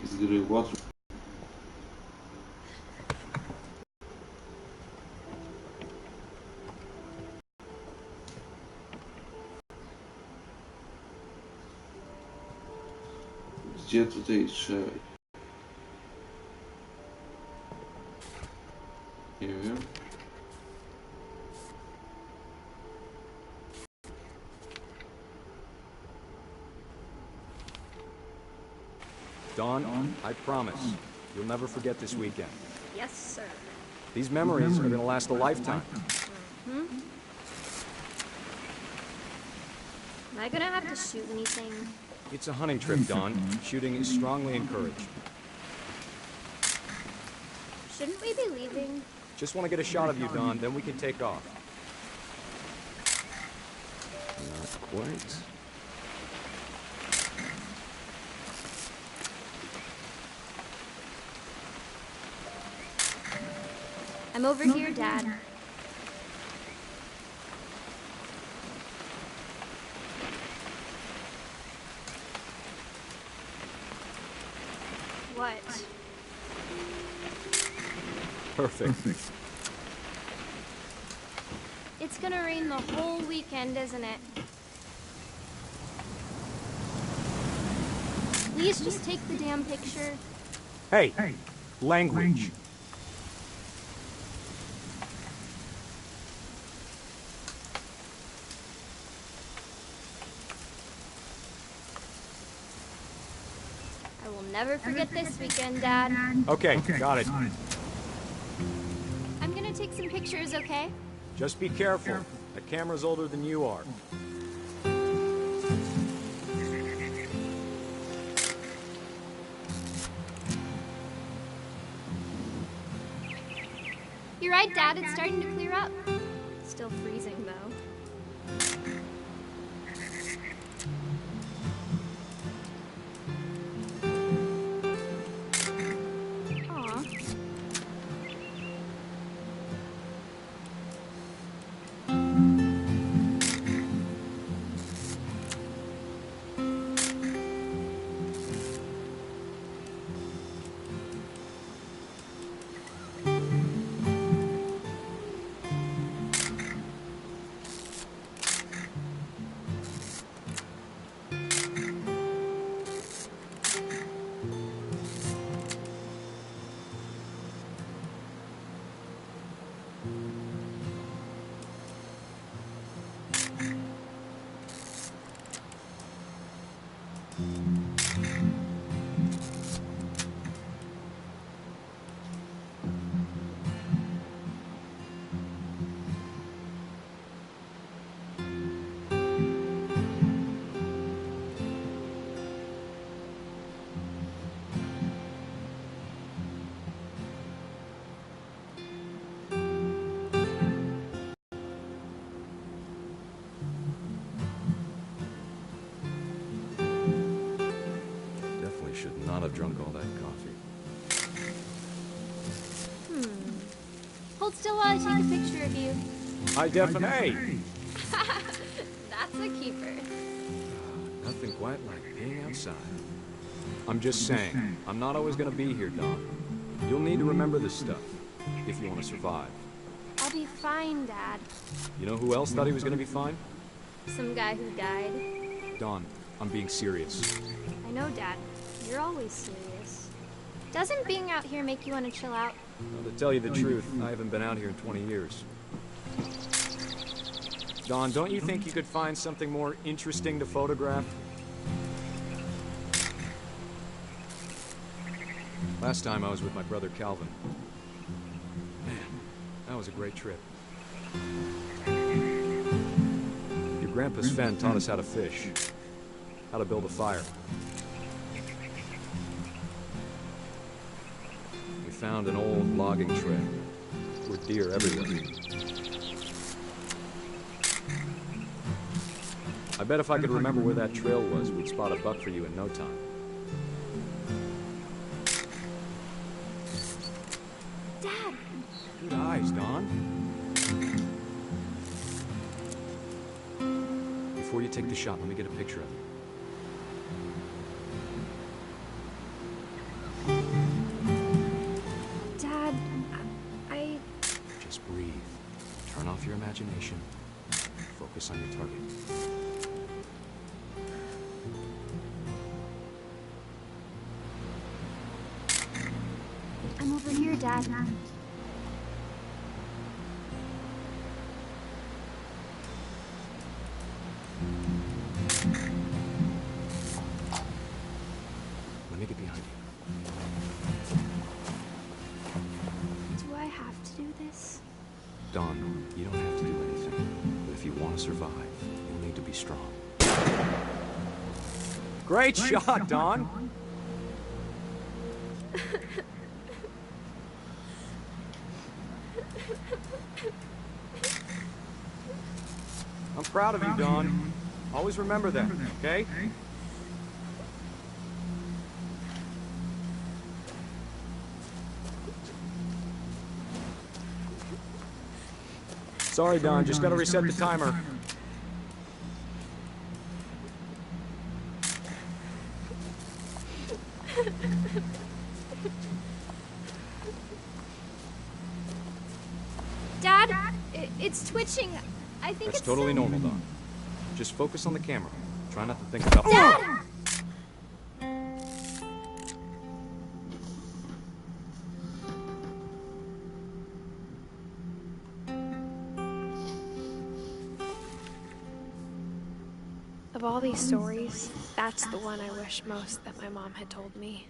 z gry Łotr. Gdzie tutaj trzeba? Nie wiem. Dawn, I promise, you'll never forget this weekend. Yes, sir. These memories are gonna last a lifetime. Am I gonna have to shoot anything? It's a hunting trip, Dawn. Shooting is strongly encouraged. Shouldn't we be leaving? Just want to get a shot of you, Dawn, then we can take off. Not quite. I'm over here, Dad. What? Perfect. It's gonna rain the whole weekend, isn't it? Please just take the damn picture. Hey, language. I will never forget this weekend, Dad. Okay, got it. I'm gonna take some pictures, okay? Just be careful. The camera's older than you are. You're right, Dad. It's starting to clear up. Still freezing, though. Aw. Should not have drunk all that coffee. Hold still while I take a picture of you. I definitely. That's a keeper. Nothing quite like being outside. I'm just saying, I'm not always gonna be here, Dawn. You'll need to remember this stuff, if you want to survive. I'll be fine, Dad. You know who else thought he was gonna be fine? Some guy who died. Dawn, I'm being serious. I know, Dad. You're always serious. Doesn't being out here make you want to chill out? Well, to tell you the truth, I haven't been out here in 20 years. Dawn, don't you think you could find something more interesting to photograph? Last time I was with my brother Calvin. Man, that was a great trip. Your grandpa Sven taught us how to fish, how to build a fire. We found an old logging trail with deer everywhere. I bet if I could remember where that trail was, we'd spot a buck for you in no time. Dad! Good eyes, Dawn. Before you take the shot, let me get a picture of you. your imagination. Focus on your target. I'm over here, Dad. Let me get behind you. Do I have to do this? Dawn, you don't have to do anything. But if you want to survive, you'll need to be strong. Great shot, Dawn! I'm proud of you, Dawn. Always remember that, okay? Sorry, Dawn, just gotta reset the timer. Dad, it's twitching. I think That's it's totally some- normal, Dawn. Just focus on the camera. Try not to think about... Dad! Of all these stories, that's the one I wish most that my mom had told me.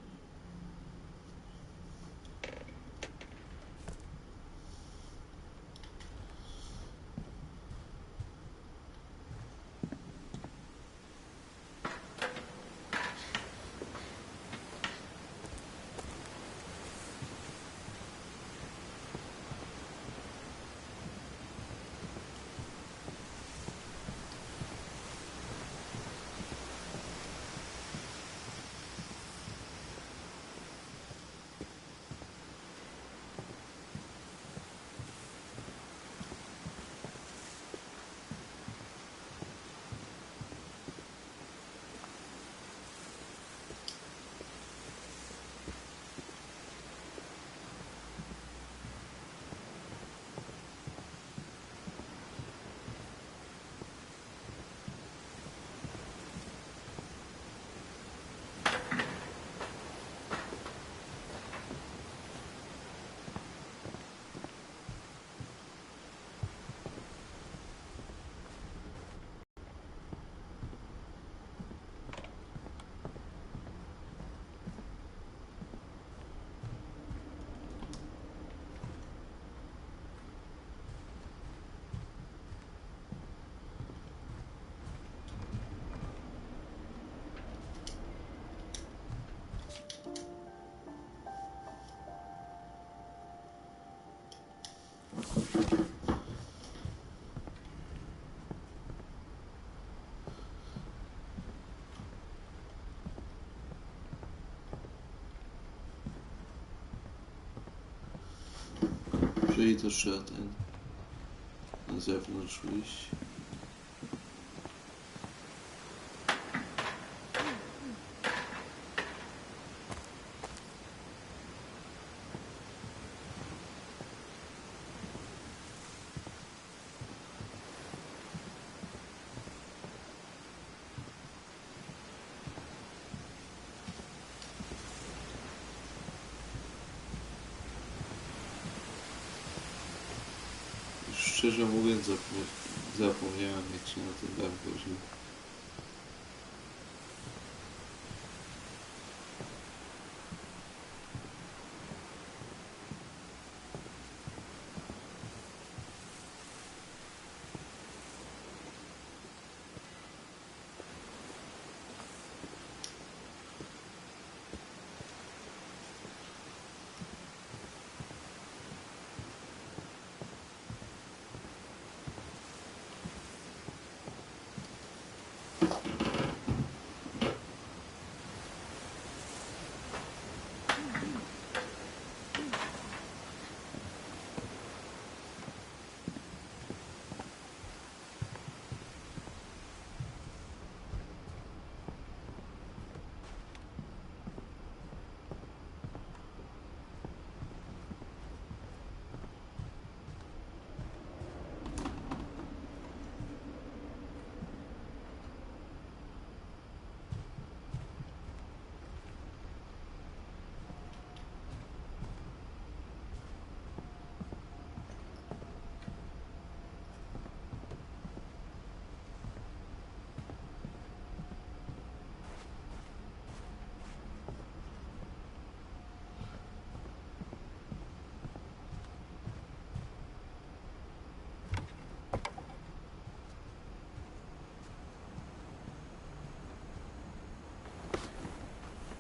Czyli to trzeba ten na zewnątrz wyjść. Szczerze mówiąc, zapomniałem, jak się na ten dach wchodził.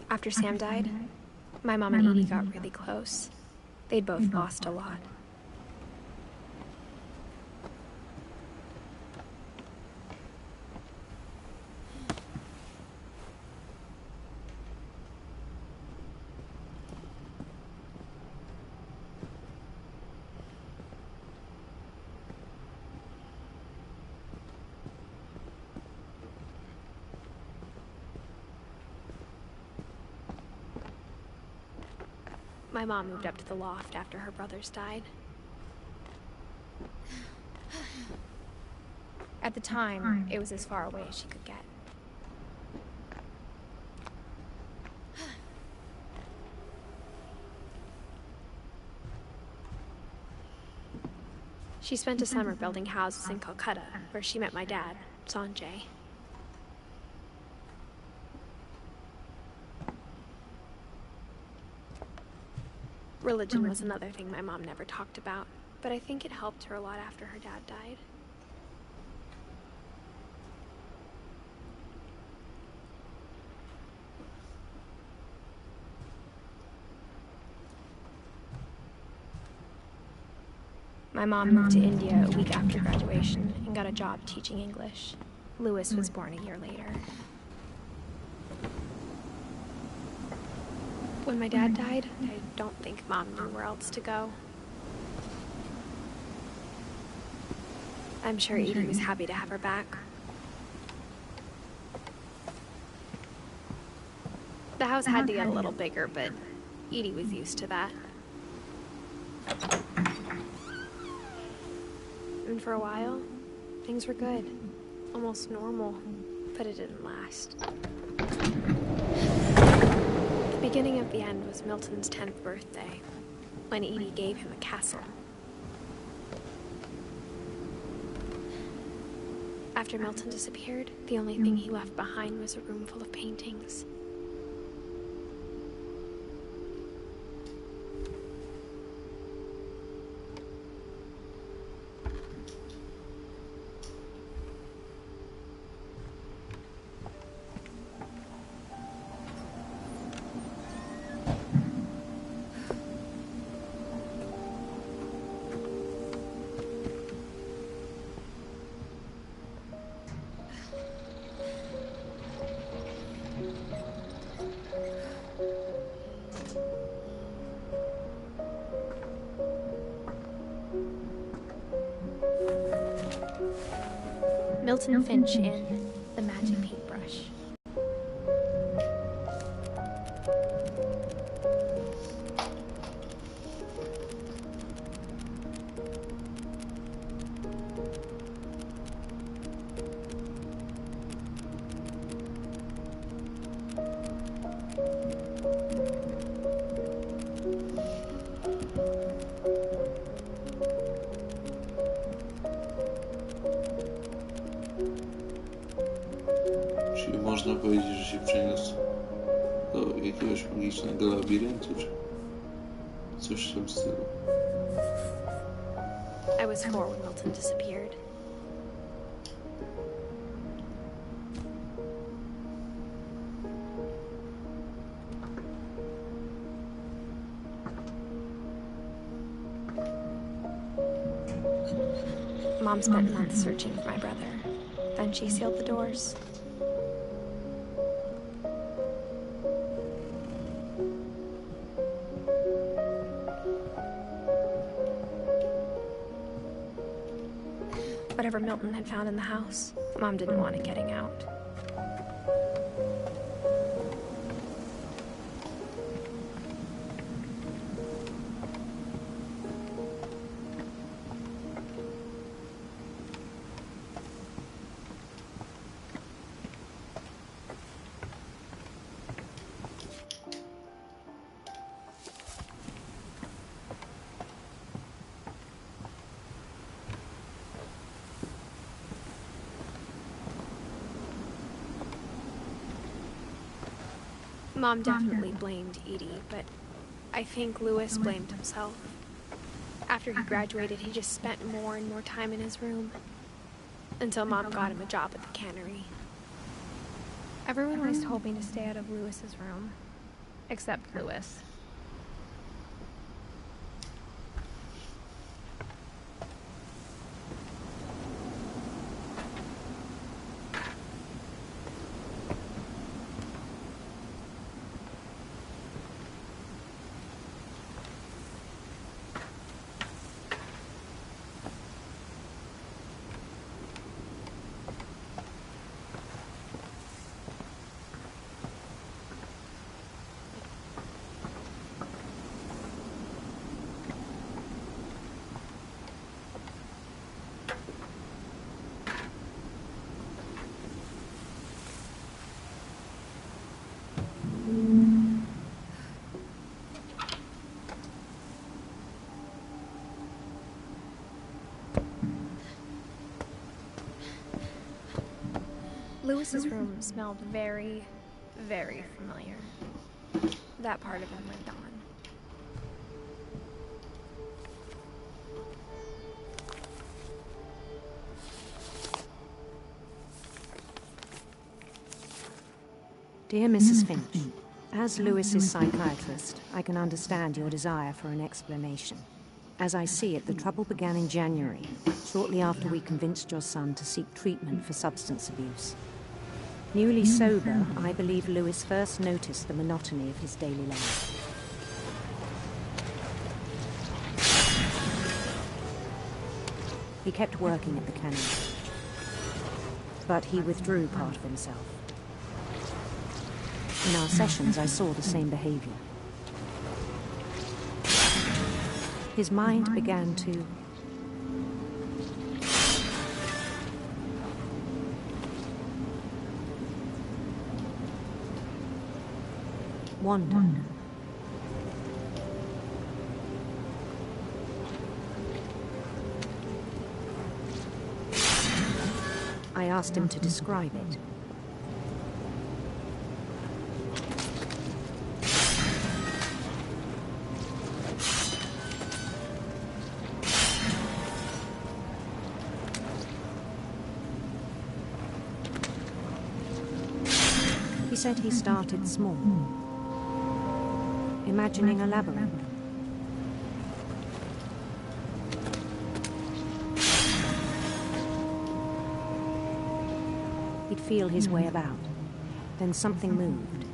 After Sam died, my mom and Edie got really close. They'd both lost a lot. My mom moved up to the loft after her brothers died. At the time, it was as far away as she could get. She spent a summer building houses in Calcutta, where she met my dad, Sanjay. Religion was another thing my mom never talked about, but I think it helped her a lot after her dad died. My mom moved to India a week after graduation and got a job teaching English. Louis was born a year later. When my dad died, I don't think Mom knew where else to go. I'm sure Edie was happy to have her back. The house had to get a little bigger, but Edie was used to that. And for a while, things were good. Almost normal, but it didn't last. The beginning of the end was Milton's 10th birthday, when Edie gave him a castle. After Milton disappeared, the only thing he left behind was a room full of paintings. Milton Finch in The Magic Paintbrush. Czyli można powiedzieć, że się przeniósł do jakiegoś magicznego labiryntu, czy coś w tym stylu. I was 4 when Milton disappeared. Mom spent months searching for my brother. Then she sealed the doors. Whatever Milton had found in the house, Mom didn't want it getting out. Mom definitely blamed Edie, but I think Louis blamed himself. After he graduated, he just spent more and more time in his room. Until Mom got him a job at the cannery. Everyone always told me to stay out of Louis's room, Except Lewis. Lewis's room smelled very, very familiar. That part of him lived on. Dear Mrs. Finch, as Lewis's psychiatrist, I can understand your desire for an explanation. As I see it, the trouble began in January, shortly after we convinced your son to seek treatment for substance abuse. Newly sober, I believe Lewis first noticed the monotony of his daily life. He kept working at the cannery, but he withdrew part of himself. In our sessions, I saw the same behavior. His mind began to wander. I asked him to describe it. He said he started small, imagining a labyrinth. He'd feel his way about, then something moved.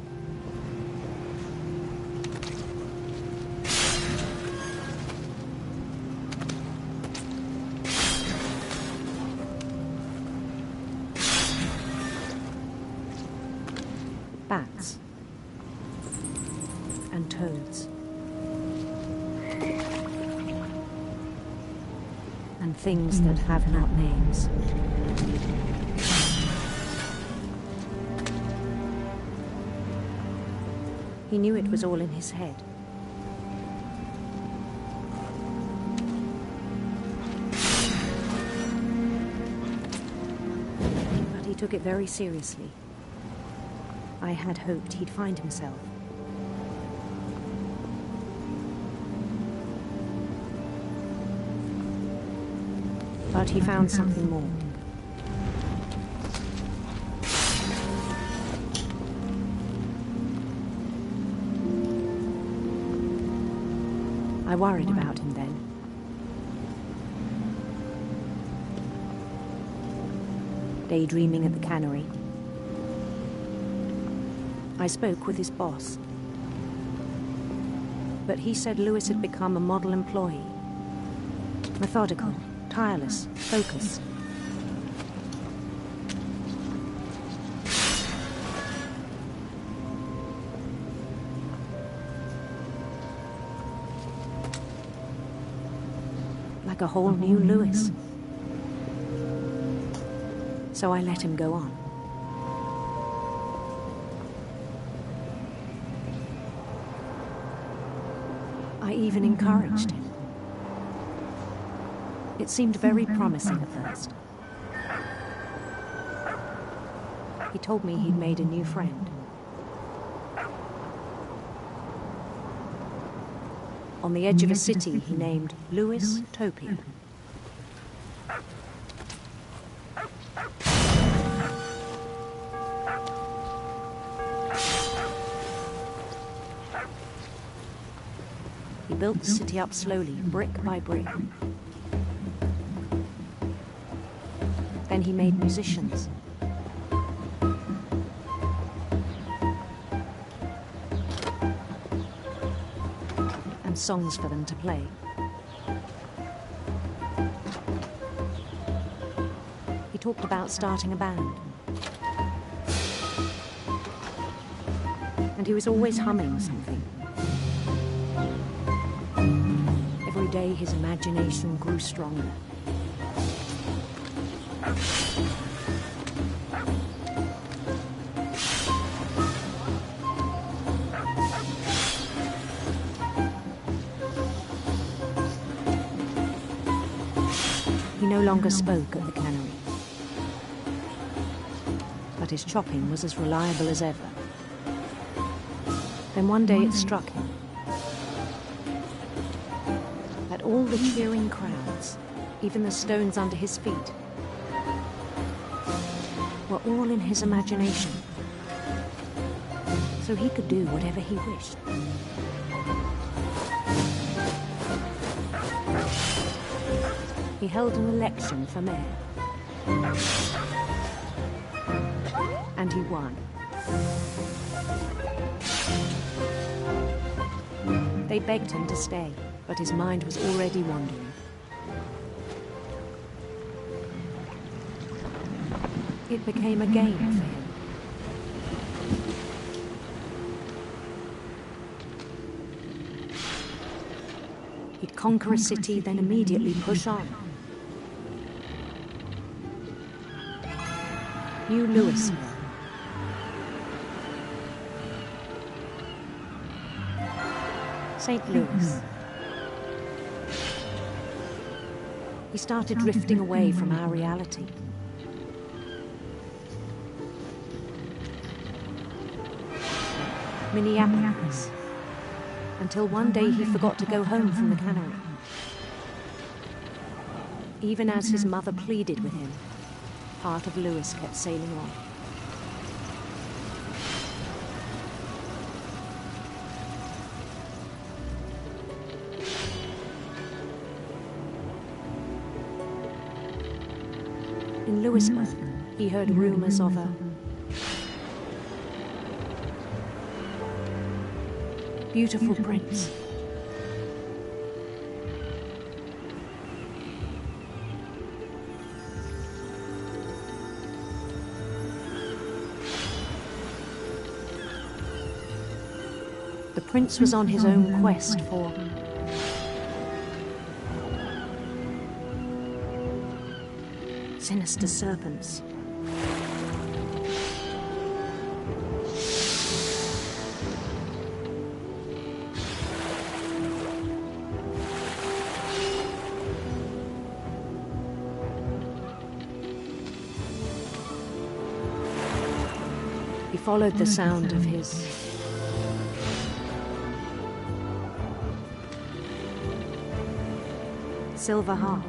Bats and toads and things that have not names. He knew it was all in his head. But he took it very seriously. I had hoped he'd find himself. But he found something more. I worried about him then. Daydreaming at the cannery, I spoke with his boss. But he said Lewis had become a model employee. Methodical, tireless, focused. Like a whole new Lewis. So I let him go on. I even encouraged him. It seemed very promising at first. He told me he'd made a new friend. On the edge of a city he named Lewis Topia. He built the city up slowly, brick by brick. Then he made musicians. And songs for them to play. He talked about starting a band. And he was always humming something. Every day his imagination grew stronger. He no longer spoke at the cannery. But his chopping was as reliable as ever. Then one day it struck him that all the cheering crowds, even the stones under his feet, were all in his imagination. So he could do whatever he wished. He held an election for mayor. And he won. They begged him to stay, but his mind was already wandering. It became a game for him. He'd conquer a city, then immediately push on. New Louisville. St. Louis. He started drifting away from our reality. Minneapolis. Until one day he forgot to go home from the cannery. Even as his mother pleaded with him, part of Louis kept sailing on. In Louisburg, he heard rumors of a beautiful prince. The prince was on his own quest for sinister serpents. He followed the sound of his silver harp.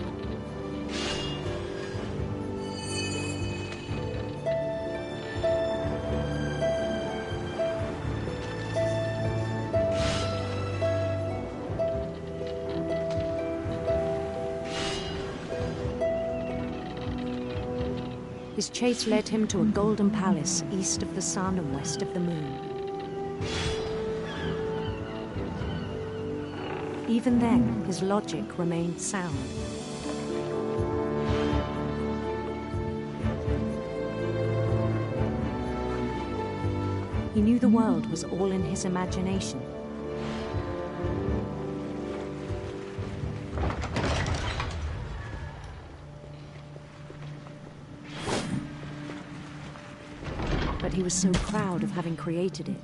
His chase led him to a golden palace east of the sun and west of the moon. Even then, his logic remained sound. He knew the world was all in his imagination. But he was so proud of having created it.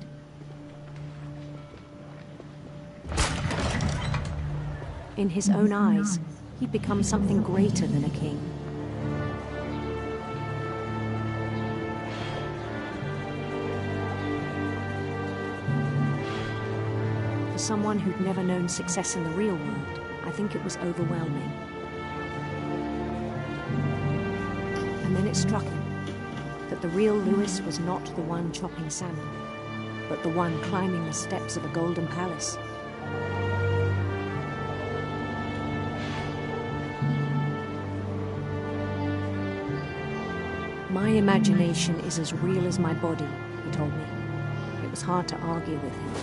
In his own eyes, he'd become something greater than a king. For someone who'd never known success in the real world, I think it was overwhelming. And then it struck him that the real Louis was not the one chopping salmon, but the one climbing the steps of a golden palace. My imagination is as real as my body, he told me. It was hard to argue with him.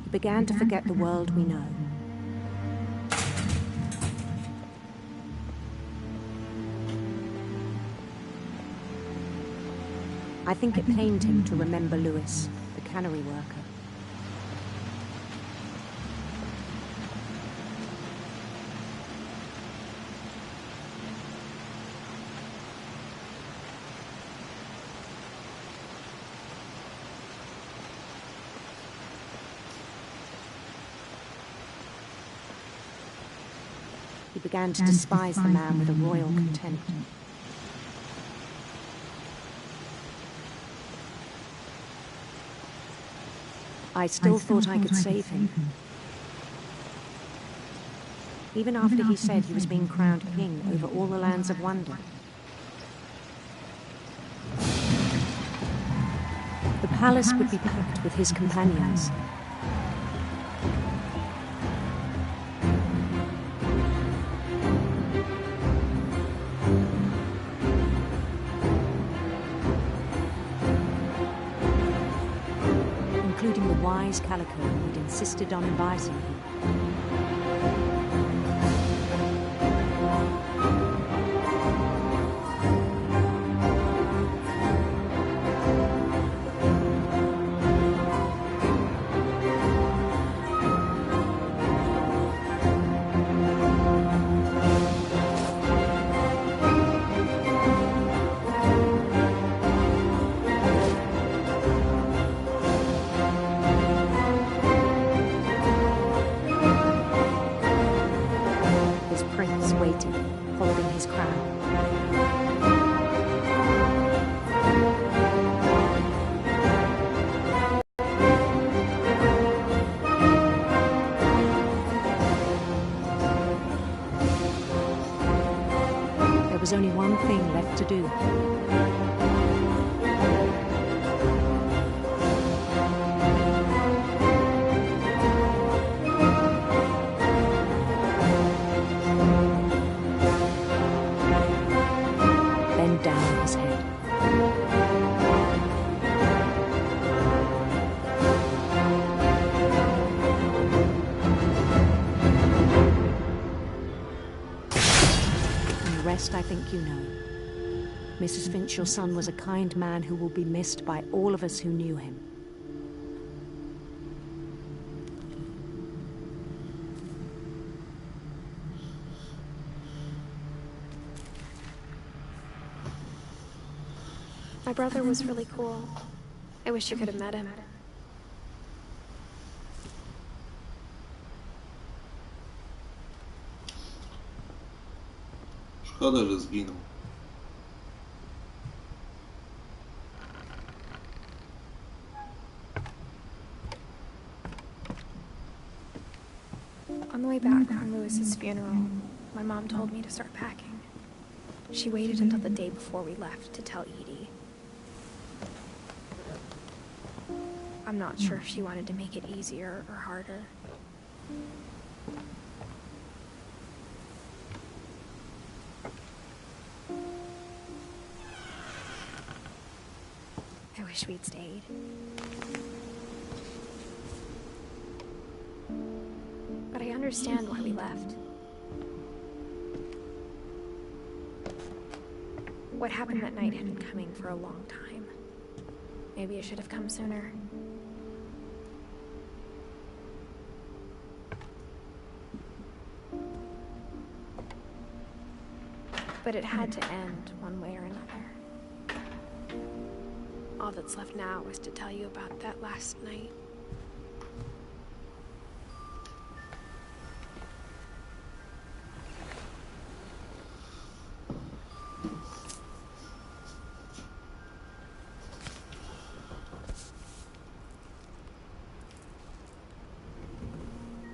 He began to forget the world we know. I think it pained him to remember Lewis, the cannery worker. He began to despise the man with a royal contempt. I still thought I could save him. Even after he said he was being crowned king over all the lands of wonder. The palace would be packed with his companions. Including the wise Calico who'd insisted on inviting him. Holding his crown. There was only one thing left to do. Down his head. And the rest I think you know. Mrs. Finch, your son was a kind man who will be missed by all of us who knew him. My brother was really cool. I wish you could have met him. Szkoda, że zginął. On the way back from Lewis's funeral, my mom told me to start packing. She waited until the day before we left to tell Edie. I'm not sure if she wanted to make it easier or harder. I wish we'd stayed. But I understand why we left. What happened that night had been coming for a long time. Maybe it should have come sooner. But it had to end one way or another. All that's left now is to tell you about that last night.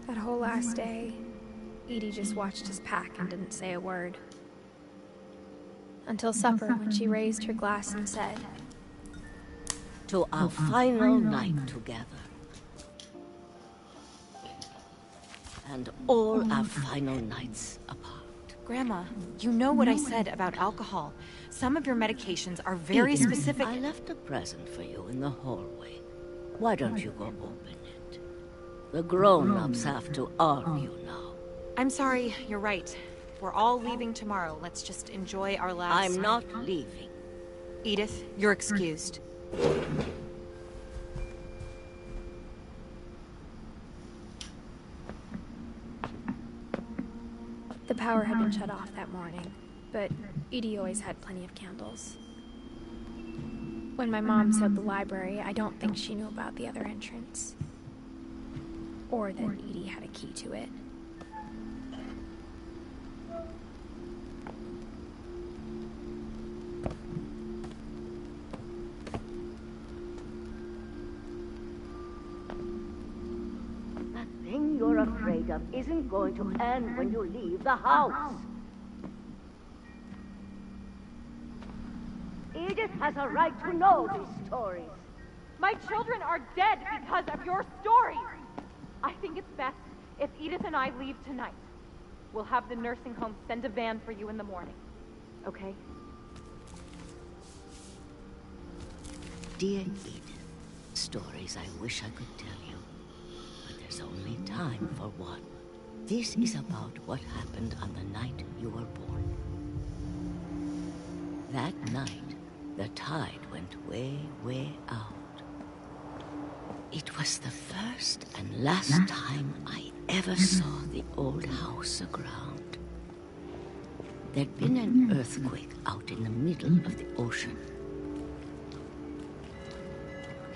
That whole last day, Edie just watched us pack and didn't say a word. until supper when she raised her glass and said, To our final night together. And all our final nights apart. Grandma, you know what I said about alcohol. Some of your medications are very Edith, specific. I left a present for you in the hallway. Why don't you go open it? The grown-ups have to argue now. I'm sorry, you're right. We're all leaving tomorrow. Let's just enjoy our last... I'm not leaving. Edith, you're excused. the power had been shut off that morning, but Edie always had plenty of candles. When my mom said the library, I don't think she knew about the other entrance. Or that Edie had a key to it. That thing you're afraid of isn't going to end when you leave the house. Edith has a right to know these stories. My children are dead because of your stories. I think it's best if Edith and I leave tonight. We'll have the nursing home send a van for you in the morning. Okay? Dear Edith, stories I wish I could tell you, but there's only time for one. This is about what happened on the night you were born. That night, the tide went way, way out. It was the first and last time I ever saw the old house aground. There'd been an earthquake out in the middle of the ocean.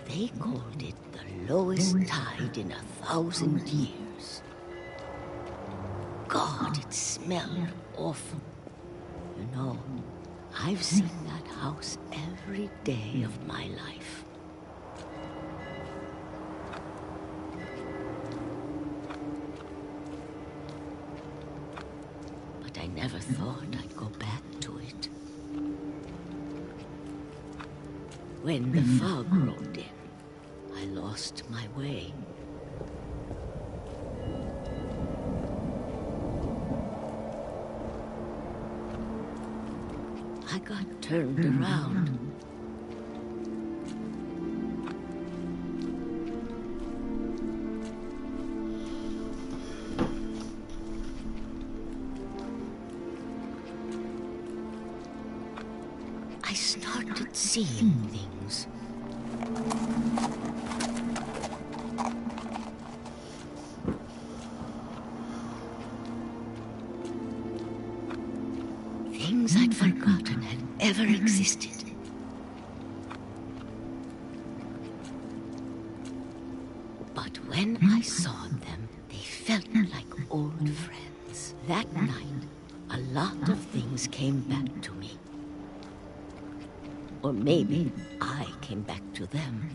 They called it the lowest tide in 1,000 years. God, it smelled awful. You know, I've seen that house every day of my life. But I never thought I'd go back to it. When the fog rolled in, I lost my way. I got turned around. I started seeing things. Things I'd forgotten had ever existed. But when I saw them, they felt like old friends. That night, a lot of things came back to me. Or maybe I came back to them.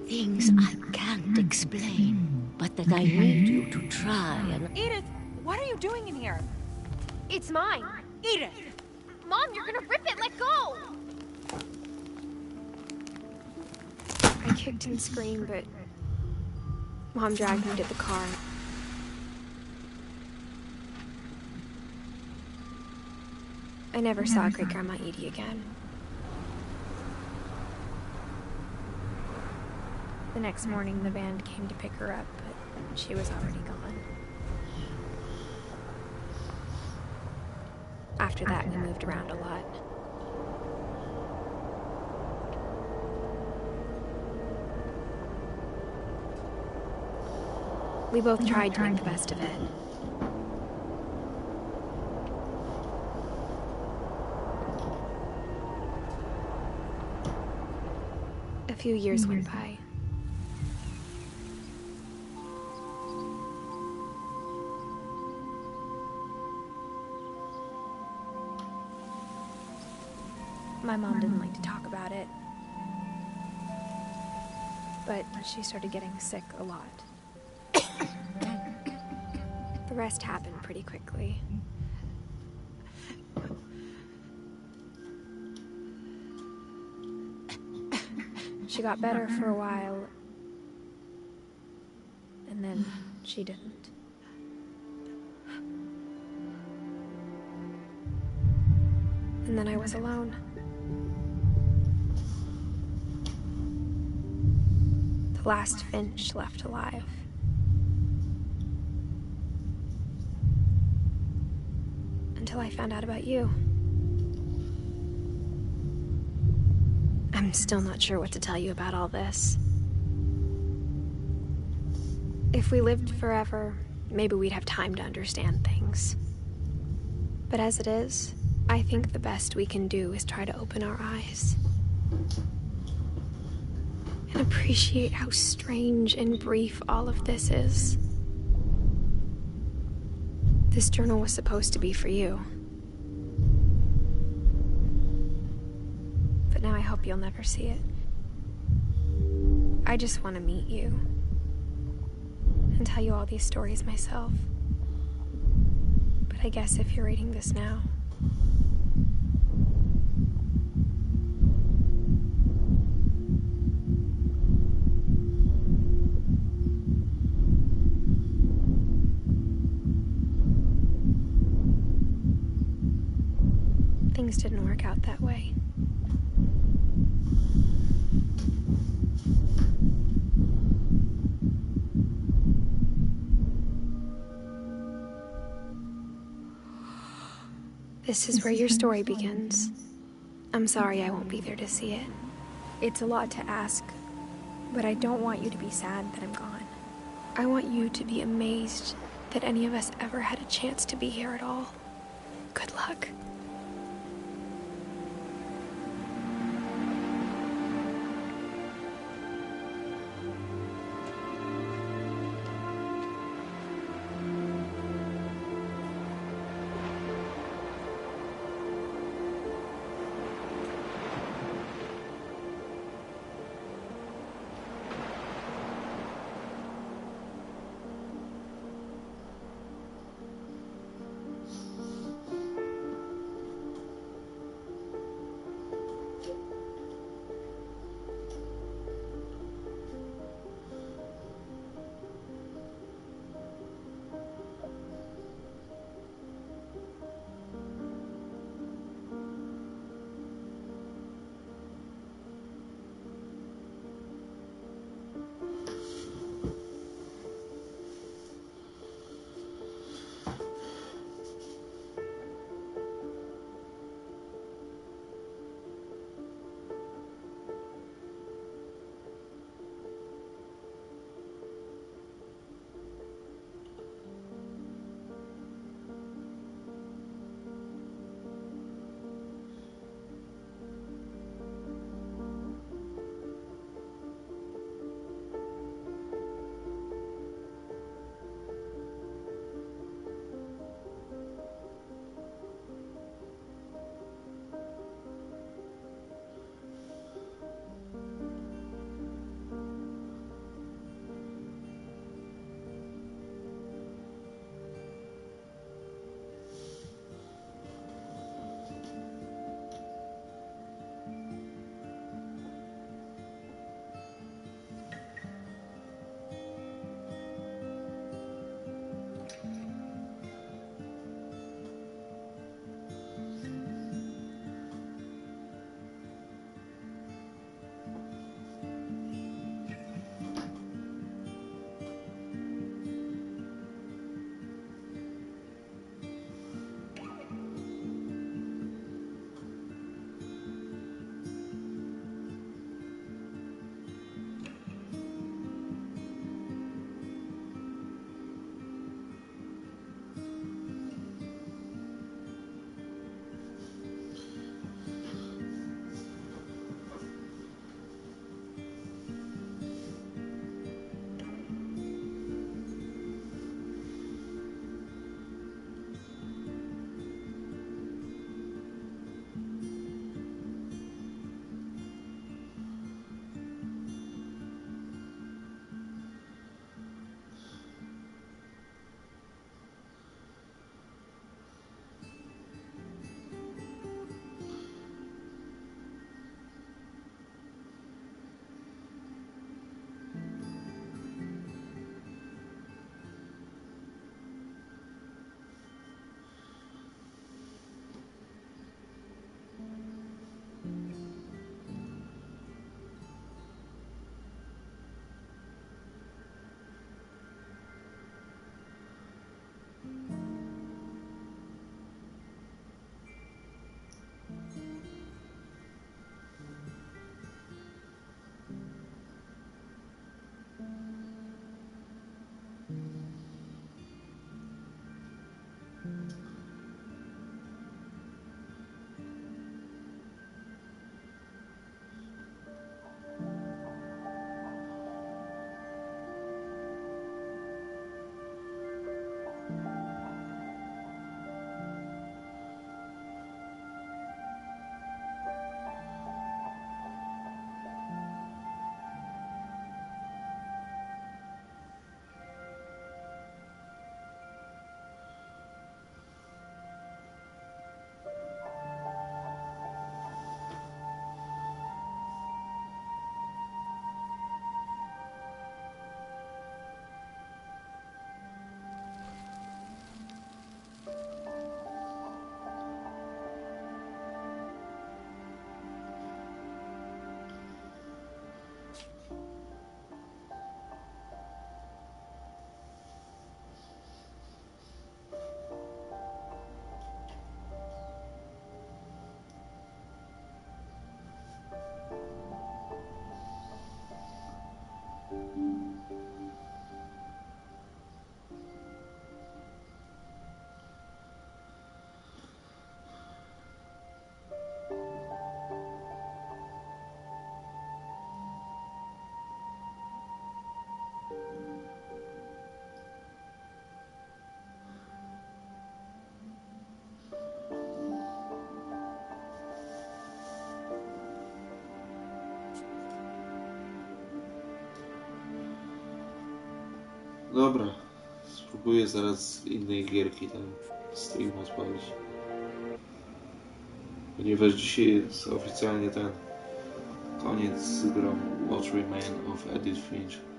Things I can't explain, but that I need you to try and... Edith, what are you doing in here? It's mine. Edith! Mom, you're gonna rip it. Let go! I kicked and screamed, but Mom dragged me to the car. I never saw Great-Grandma Edie again. The next morning, the van came to pick her up, but she was already gone. After that, we moved around a lot. We both tried to make the best of it. A few years went by. My mom didn't like to talk about it. but she started getting sick a lot. The rest happened pretty quickly. She got better for a while, and then she didn't. And then I was alone. The last Finch left alive. Until I found out about you. I'm still not sure what to tell you about all this. If we lived forever, maybe we'd have time to understand things. But as it is, I think the best we can do is try to open our eyes. And appreciate how strange and brief all of this is. This journal was supposed to be for you. But now I hope you'll never see it. I just want to meet you. And tell you all these stories myself. But I guess if you're reading this now, things didn't work out that way. This is where your story begins. I'm sorry I won't be there to see it. It's a lot to ask, but I don't want you to be sad that I'm gone. I want you to be amazed that any of us ever had a chance to be here at all. Good luck. Dobra, spróbuję zaraz z innej gierki ten stream odpalić. Ponieważ dzisiaj jest oficjalnie ten koniec z grą What Remains of Edith Finch.